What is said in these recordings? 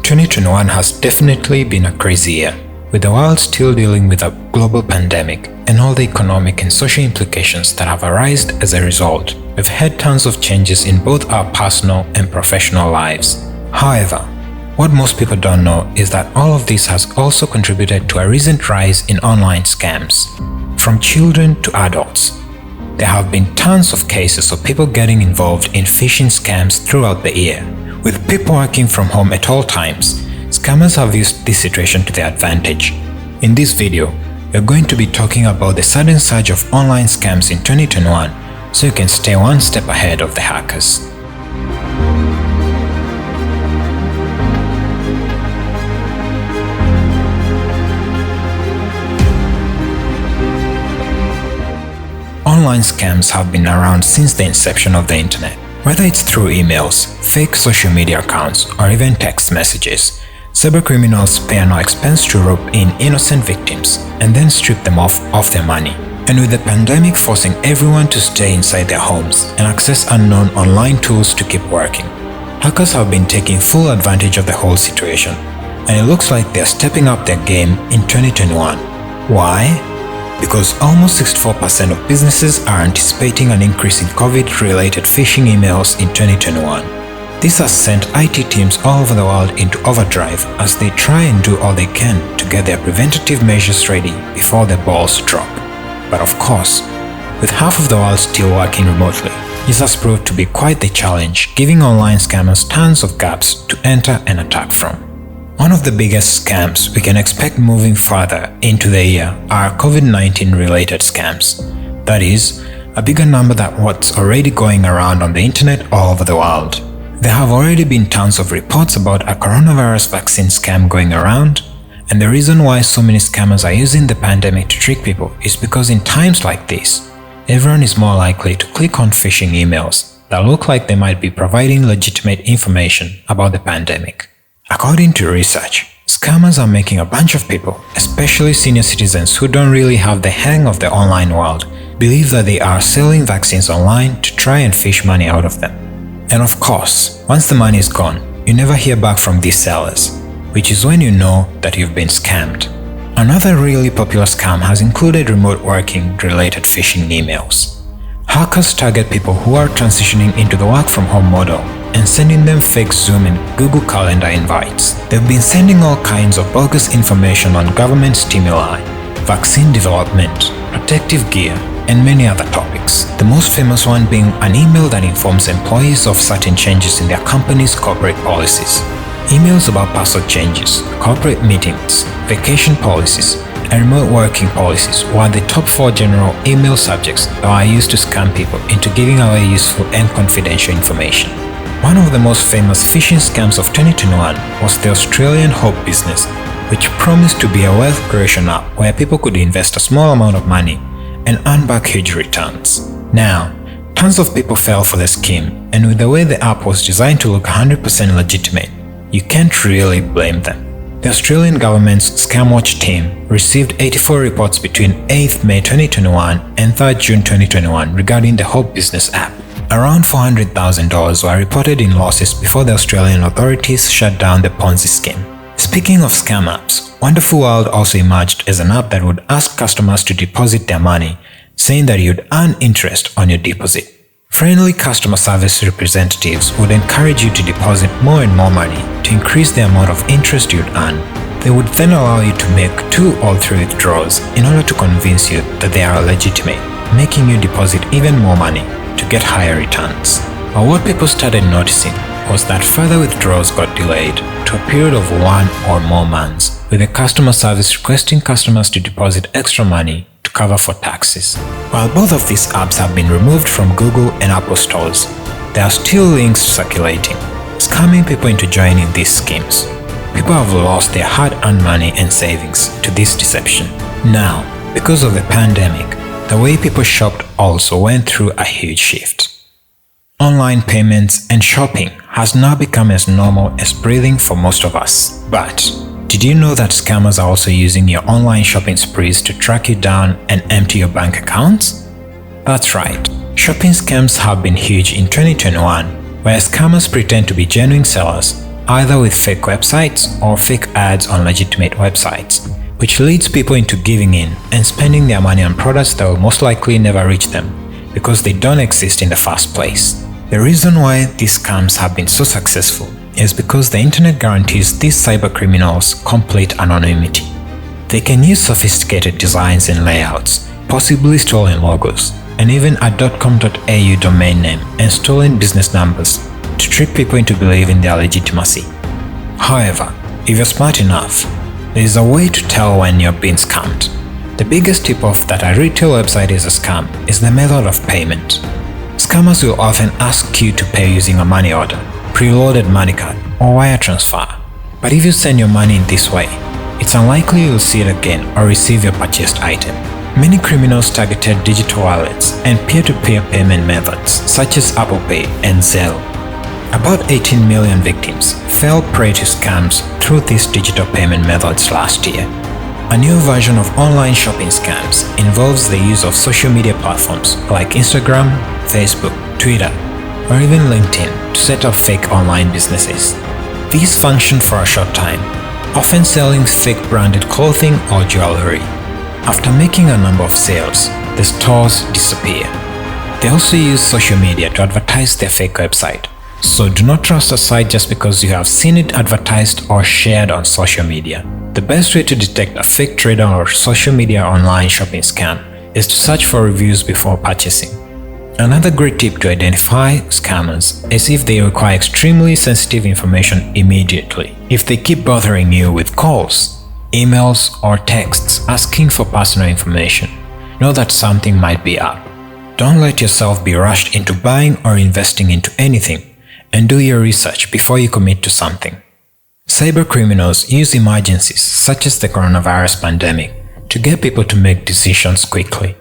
2021 has definitely been a crazy year, with the world still dealing with a global pandemic and all the economic and social implications that have arisen as a result. We've had tons of changes in both our personal and professional lives. However, what most people don't know is that all of this has also contributed to a recent rise in online scams. From children to adults, there have been tons of cases of people getting involved in phishing scams throughout the year. With people working from home at all times, scammers have used this situation to their advantage. In this video, we're going to be talking about the sudden surge of online scams in 2021, so you can stay one step ahead of the hackers. Online scams have been around since the inception of the internet. Whether it's through emails, fake social media accounts, or even text messages, cybercriminals spare no expense to rope in innocent victims and then strip them of their money. And with the pandemic forcing everyone to stay inside their homes and access unknown online tools to keep working, hackers have been taking full advantage of the whole situation, and it looks like they're stepping up their game in 2021. Why? Because almost 64% of businesses are anticipating an increase in COVID-related phishing emails in 2021. This has sent IT teams all over the world into overdrive as they try and do all they can to get their preventative measures ready before the balls drop. But of course, with half of the world still working remotely, this has proved to be quite the challenge, giving online scammers tons of gaps to enter and attack from. One of the biggest scams we can expect moving further into the year are COVID-19 related scams. That is, a bigger number than what's already going around on the internet all over the world. There have already been tons of reports about a coronavirus vaccine scam going around, and the reason why so many scammers are using the pandemic to trick people is because in times like this, everyone is more likely to click on phishing emails that look like they might be providing legitimate information about the pandemic. According to research, scammers are making a bunch of people, especially senior citizens who don't really have the hang of the online world, believe that they are selling vaccines online to try and fish money out of them. And of course, once the money is gone, you never hear back from these sellers, which is when you know that you've been scammed. Another really popular scam has included remote working related phishing emails. Hackers target people who are transitioning into the work from home model and sending them fake Zoom and Google Calendar invites. They've been sending all kinds of bogus information on government stimuli, vaccine development, protective gear, and many other topics. The most famous one being an email that informs employees of certain changes in their company's corporate policies. Emails about password changes, corporate meetings, vacation policies, and remote working policies were the top 4 general email subjects that are used to scam people into giving away useful and confidential information. One of the most famous phishing scams of 2021 was the Australian Hope business, which promised to be a wealth creation app where people could invest a small amount of money and earn back huge returns. Now, tons of people fell for the scheme, and with the way the app was designed to look 100% legitimate, you can't really blame them. The Australian government's ScamWatch team received 84 reports between 8th May 2021 and 3rd June 2021 regarding the Hope business app. Around $400,000 were reported in losses before the Australian authorities shut down the Ponzi scheme. Speaking of scam apps, Wonderful World also emerged as an app that would ask customers to deposit their money, saying that you'd earn interest on your deposit. Friendly customer service representatives would encourage you to deposit more and more money to increase the amount of interest you'd earn. They would then allow you to make 2 or 3 withdrawals in order to convince you that they are legitimate, making you deposit even more money to get higher returns. But what people started noticing was that further withdrawals got delayed to a period of 1 or more months, with the customer service requesting customers to deposit extra money to cover for taxes. While both of these apps have been removed from Google and Apple stores, there are still links circulating, scamming people into joining these schemes. People have lost their hard-earned money and savings to this deception. Now, because of the pandemic, the way people shopped also went through a huge shift. Online payments and shopping has now become as normal as breathing for most of us. But did you know that scammers are also using your online shopping sprees to track you down and empty your bank accounts? That's right, shopping scams have been huge in 2021, where scammers pretend to be genuine sellers either with fake websites or fake ads on legitimate websites, which leads people into giving in and spending their money on products that will most likely never reach them because they don't exist in the first place. The reason why these scams have been so successful is because the internet guarantees these cybercriminals complete anonymity. They can use sophisticated designs and layouts, possibly stolen logos, and even a .com.au domain name and stolen business numbers to trick people into believing their legitimacy. However, if you're smart enough, there is a way to tell when you're being scammed. The biggest tip-off that a retail website is a scam is the method of payment. Scammers will often ask you to pay using a money order, preloaded money card, or wire transfer. But if you send your money in this way, it's unlikely you'll see it again or receive your purchased item. Many criminals targeted digital wallets and peer-to-peer payment methods such as Apple Pay and Zelle. About 18 million victims fell prey to scams through these digital payment methods last year. A new version of online shopping scams involves the use of social media platforms like Instagram, Facebook, Twitter, or even LinkedIn to set up fake online businesses. These function for a short time, often selling fake branded clothing or jewelry. After making a number of sales, the stores disappear. They also use social media to advertise their fake website, so do not trust a site just because you have seen it advertised or shared on social media. The best way to detect a fake trader or social media online shopping scam is to search for reviews before purchasing. Another great tip to identify scammers is if they require extremely sensitive information immediately. If they keep bothering you with calls, emails, or texts asking for personal information, know that something might be up. Don't let yourself be rushed into buying or investing into anything, and do your research before you commit to something. Cybercriminals use emergencies such as the coronavirus pandemic to get people to make decisions quickly.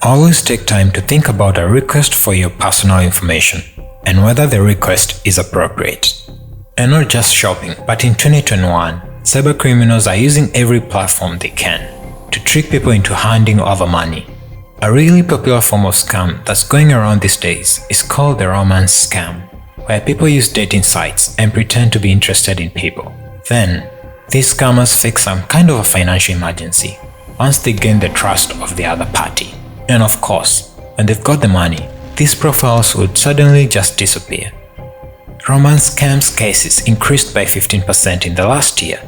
Always take time to think about a request for your personal information and whether the request is appropriate. And not just shopping, but in 2021, cybercriminals are using every platform they can to trick people into handing over money. A really popular form of scam that's going around these days is called the romance scam, where people use dating sites and pretend to be interested in people. Then, these scammers fake some kind of a financial emergency once they gain the trust of the other party. And of course, when they've got the money, these profiles would suddenly just disappear. Romance scams cases increased by 15% in the last year,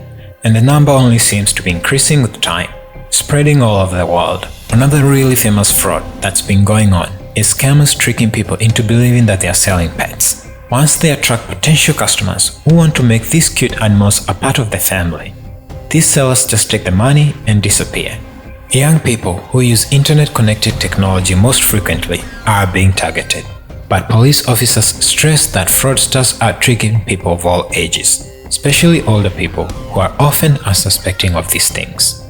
and the number only seems to be increasing with time, spreading all over the world. Another really famous fraud that's been going on is scammers tricking people into believing that they are selling pets. Once they attract potential customers who want to make these cute animals a part of their family, these sellers just take the money and disappear. Young people who use internet-connected technology most frequently are being targeted, but police officers stress that fraudsters are tricking people of all ages, especially older people who are often unsuspecting of these things.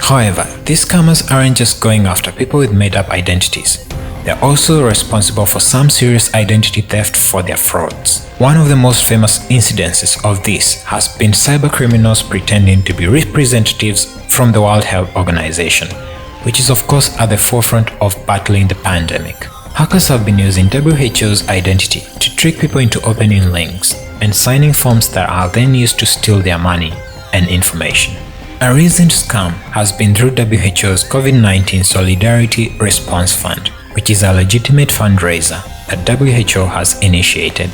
However, these scammers aren't just going after people with made-up identities. They're also responsible for some serious identity theft for their frauds. One of the most famous incidences of this has been cybercriminals pretending to be representatives from the World Health Organization, which is of course at the forefront of battling the pandemic. Hackers have been using WHO's identity to trick people into opening links and signing forms that are then used to steal their money and information. A recent scam has been through WHO's COVID-19 Solidarity Response Fund, which is a legitimate fundraiser that WHO has initiated.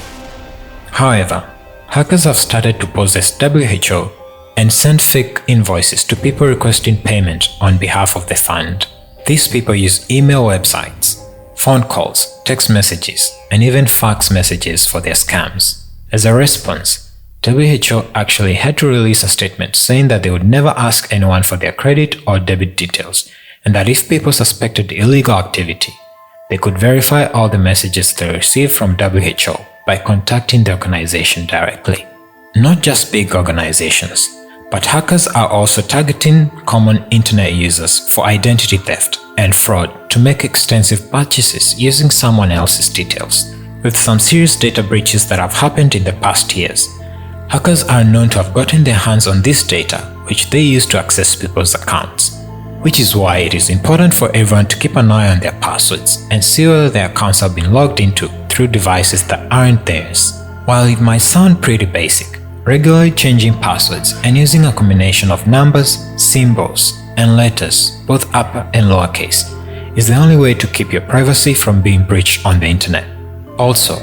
However, hackers have started to possess WHO and send fake invoices to people requesting payment on behalf of the fund. These people use email websites, phone calls, text messages, and even fax messages for their scams. As a response, WHO actually had to release a statement saying that they would never ask anyone for their credit or debit details, and that if people suspected illegal activity, they could verify all the messages they received from WHO by contacting the organization directly. Not just big organizations, but hackers are also targeting common internet users for identity theft and fraud to make extensive purchases using someone else's details. With some serious data breaches that have happened in the past years, hackers are known to have gotten their hands on this data, which they use to access people's accounts. Which is why it is important for everyone to keep an eye on their passwords and see whether their accounts have been logged into through devices that aren't theirs. While it might sound pretty basic, Regularly changing passwords and using a combination of numbers, symbols, and letters, both upper and lowercase, is the only way to keep your privacy from being breached on the internet. Also,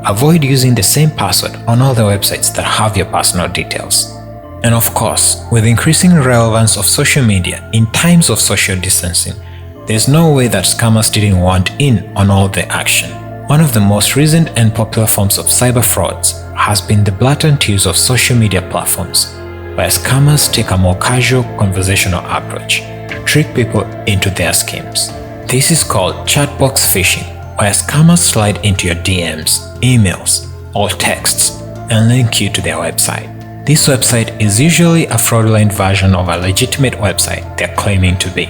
avoid using the same password on all the websites that have your personal details. And of course, with increasing relevance of social media in times of social distancing, there's no way that scammers didn't want in on all the action. One of the most recent and popular forms of cyber frauds has been the blatant use of social media platforms, where scammers take a more casual conversational approach to trick people into their schemes. This is called chatbox phishing, where scammers slide into your DMs, emails, or texts and link you to their website. This website is usually a fraudulent version of a legitimate website they're claiming to be.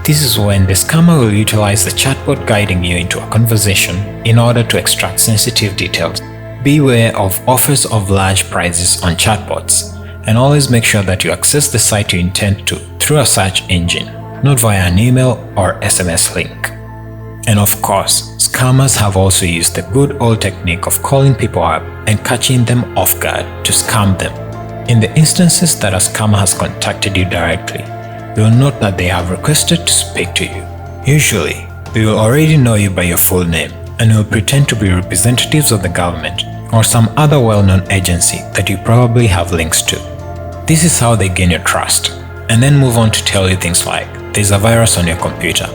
This is when the scammer will utilize the chatbot guiding you into a conversation in order to extract sensitive details. Beware of offers of large prizes on chatbots, and always make sure that you access the site you intend to through a search engine, not via an email or SMS link. And of course, scammers have also used the good old technique of calling people up and catching them off guard to scam them. In the instances that a scammer has contacted you directly, you will note that they have requested to speak to you. Usually, they will already know you by your full name and will pretend to be representatives of the government or some other well-known agency that you probably have links to. This is how they gain your trust, and then move on to tell you things like there's a virus on your computer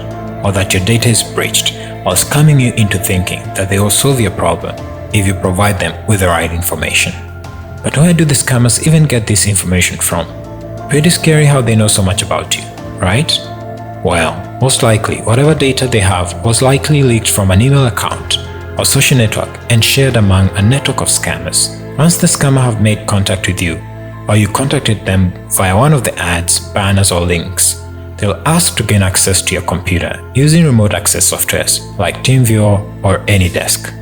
or that your data is breached, while scamming you into thinking that they will solve your problem if you provide them with the right information. But where do the scammers even get this information from? Pretty scary how they know so much about you, right? Well, most likely whatever data they have was likely leaked from an email account or social network and shared among a network of scammers. Once the scammer have made contact with you, or you contacted them via one of the ads, banners, or links, they'll ask to gain access to your computer using remote access softwares like TeamViewer or AnyDesk.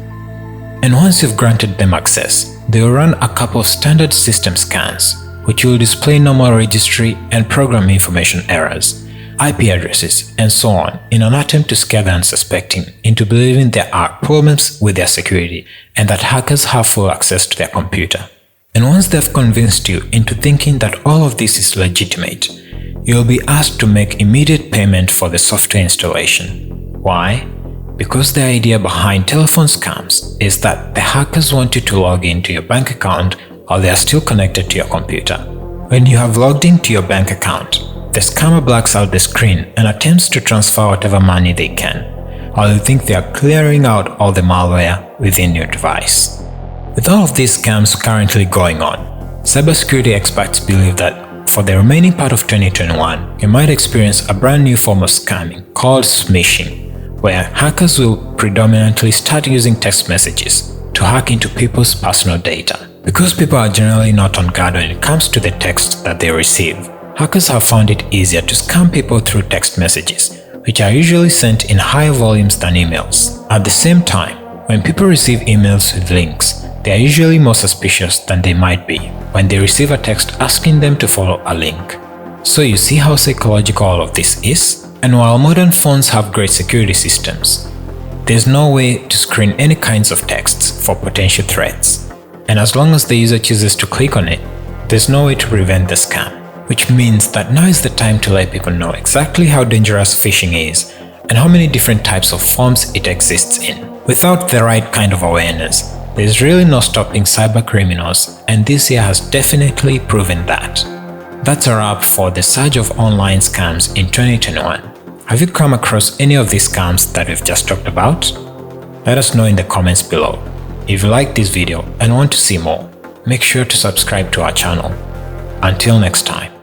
And once you've granted them access, they'll run a couple of standard system scans, which will display normal registry and program information errors, IP addresses, and so on in an attempt to scare the unsuspecting into believing there are problems with their security and that hackers have full access to their computer. And once they've convinced you into thinking that all of this is legitimate, you'll be asked to make immediate payment for the software installation. Why? Because the idea behind telephone scams is that the hackers want you to log into your bank account while they are still connected to your computer. When you have logged into your bank account, the scammer blacks out the screen and attempts to transfer whatever money they can, while you think they are clearing out all the malware within your device. With all of these scams currently going on, cybersecurity experts believe that for the remaining part of 2021, you might experience a brand new form of scamming called smishing, where hackers will predominantly start using text messages to hack into people's personal data. Because people are generally not on guard when it comes to the text that they receive, hackers have found it easier to scam people through text messages, which are usually sent in higher volumes than emails. At the same time, when people receive emails with links, they are usually more suspicious than they might be when they receive a text asking them to follow a link. So you see how psychological all of this is? And while modern phones have great security systems, there's no way to screen any kinds of texts for potential threats. And as long as the user chooses to click on it, there's no way to prevent the scam, which means that now is the time to let people know exactly how dangerous phishing is and how many different types of forms it exists in. Without the right kind of awareness, there's really no stopping cyber criminals, and this year has definitely proven that. That's a wrap for the surge of online scams in 2021. Have you come across any of these scams that we've just talked about? Let us know in the comments below. If you liked this video and want to see more, make sure to subscribe to our channel. Until next time.